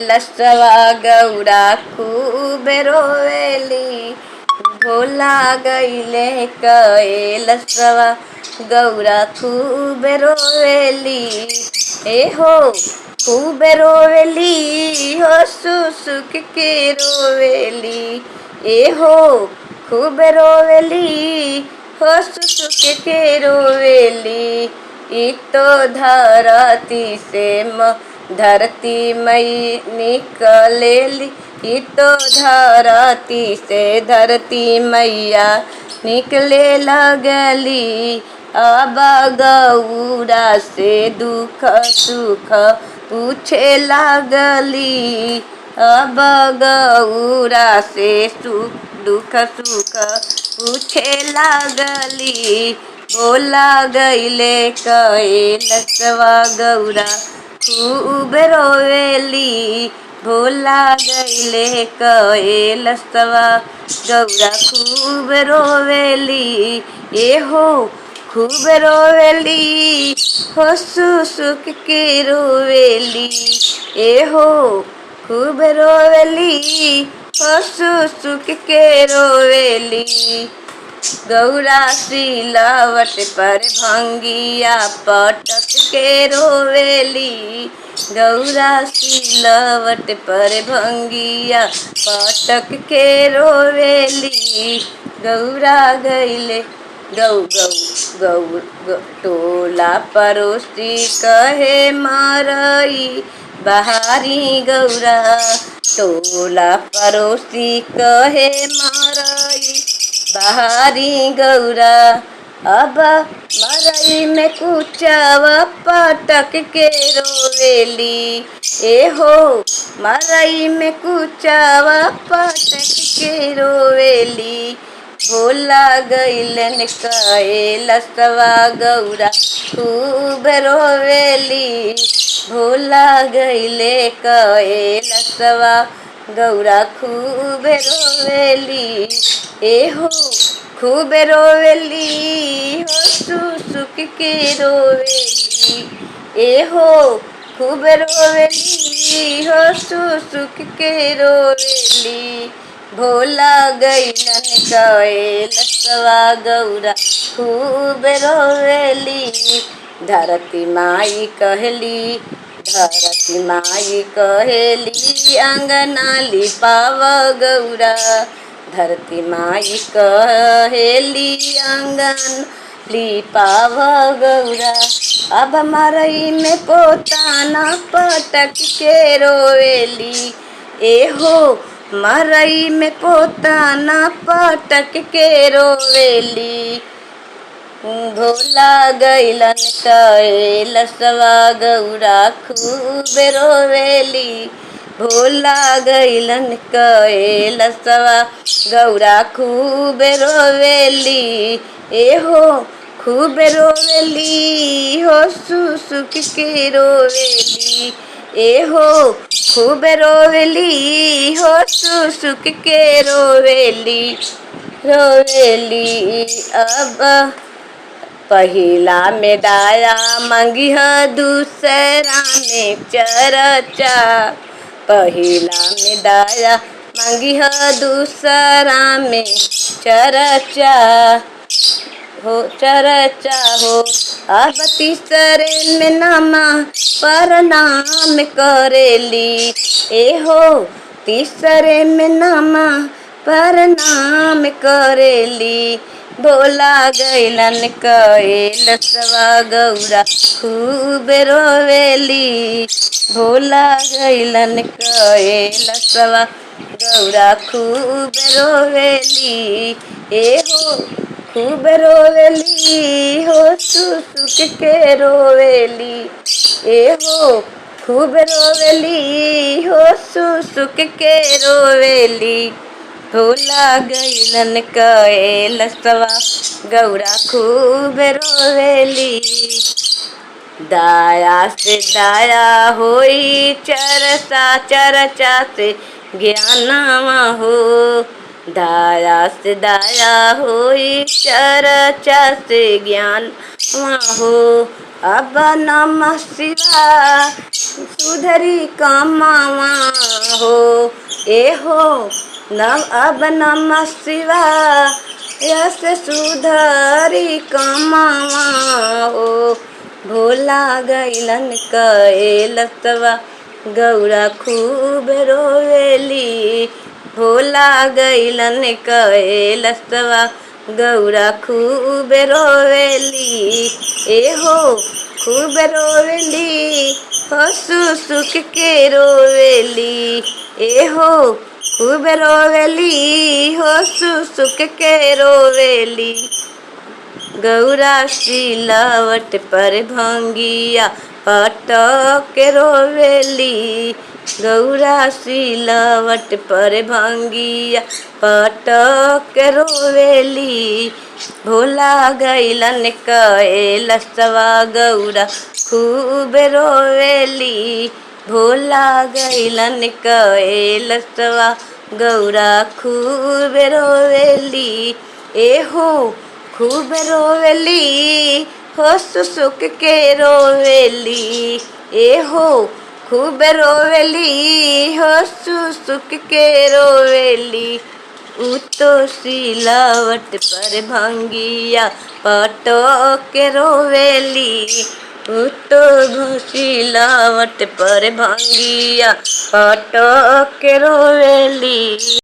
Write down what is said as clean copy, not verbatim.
लसवा गौरा खूब रोवेली, भोला गईले कैलसवा गौरा खूब रोवेली। ए हो खूब रोवेली हो सुसुक के रोवेली। ए हो खूब रोवेली हो सुसुक के रोवेली। ई तो धरती से धरती मई निकलेली। ई तो धरती से धरती मैया निकले लगली। अब गौरा से दुख सुख पूछे लगली। अब गौरा से दुख सुख पूछे लगली। बोला गईले कैलसवा गौरा खूब रोवेली। भोला गईले कैलसवा गौरा खूब रोवेली। ए हो खूब रोवेली हो सुसुक के रोवेली। ए हो खूब रोवेली हो सुसुक के रोवेली। गौरा सिलावट पर भंगिया पटक के रोवेली। गौरा सिलावट पर भंगिया पटक के रोवेली। गौरा गईले गौ गौ गौ टोला पड़ोसी कहे मरई बहारी गौरा। टोला पड़ोसी कहे मरई बहारी गौरा। अब मरई में कुचवा पटक के रोवेली। ए हो मरई में कुचवा पटक के रोवेली। भोला गईलन कैलसवा गौरा खूब रोवेली। भोला गईले कैलसवा गौरा खूब रोवेली। ए हो खूब रोवेली हो सुसुक के रोवेली। ए हो खूब रोवेली हो सुसुक के रोवेली। भोला गईलन कैलसवा गौरा खूब रोवेली। धरती माई कहली धरती माई कहेली अंगना लिपाव गौरा। धरती माई कहेली अंगन लिपाव गौरा। अब मरई में पोताना पटक के रोवेली। ए हो मरई में पोताना पटक के रोवेली। भोला गईलन कैलसवा गौरा खूब रोवेली। भोला गईलन कैलसवा गौरा खूब रोवेली। ए हो खूब रोवेली हो सुसुक के रोवेली। ए हो खूब रोवेली हो सुसुक के रोवेली। रोवेली अब पहिला में दाया मंगिह दूसरा में चरचा। पहिला में दाया मंगिह दूसरा में चरचा हो। अब तीसरे में नमा प्रणाम करेली। ए हो तीसरे में नमा प्रणाम करेली। भोला गईलन कैलसवा गौरा खूब रोवेली। भोला गईलन कैलसवा गौरा खूब रोवेली। ए हो खूब रोवेली हो सुसुक के रोवेली। ए हो खूब रोवेली हो सुसुक के रोवेली। भोला गईलन कैलसवा गौरा खूब रोवेली। दाया से दाया होई चरचा चरचा से ज्ञानवा हो। दाया से दाया होई चरचा से ज्ञान हो। अब नमः शिवाय सुधरी कमावा हो ए हो नम अब नमः शिवाय यस सुधरी कमावा हो भोला गैलन कैलसवा गौरा खूब रोवेली भोला गैलन कैलसवा गौरा खूब रोवेली ए हो खूब रोवेली हो सुसुक के रोवेली ए हो खूब रोवेली हो सुसुक के रोवेली गौरा सिलावट पर भंगिया पटक रोवेली गौरा सिलावट पर भंगिया पटक रोवेली भोला गैलन कैलसवा गौरा खूब रोवेली भोला गैलन कैलसवा गौरा खूब रोवेली ए हो खूब रोवेली हो सुसुक के रोवेली ए हो खूब रोवेली हो सुसुक के रोवेली उ तो सिलावट पर भंगिया पटक रोवेली उ तो सिलावट पर भंगिया पटक रोवेली।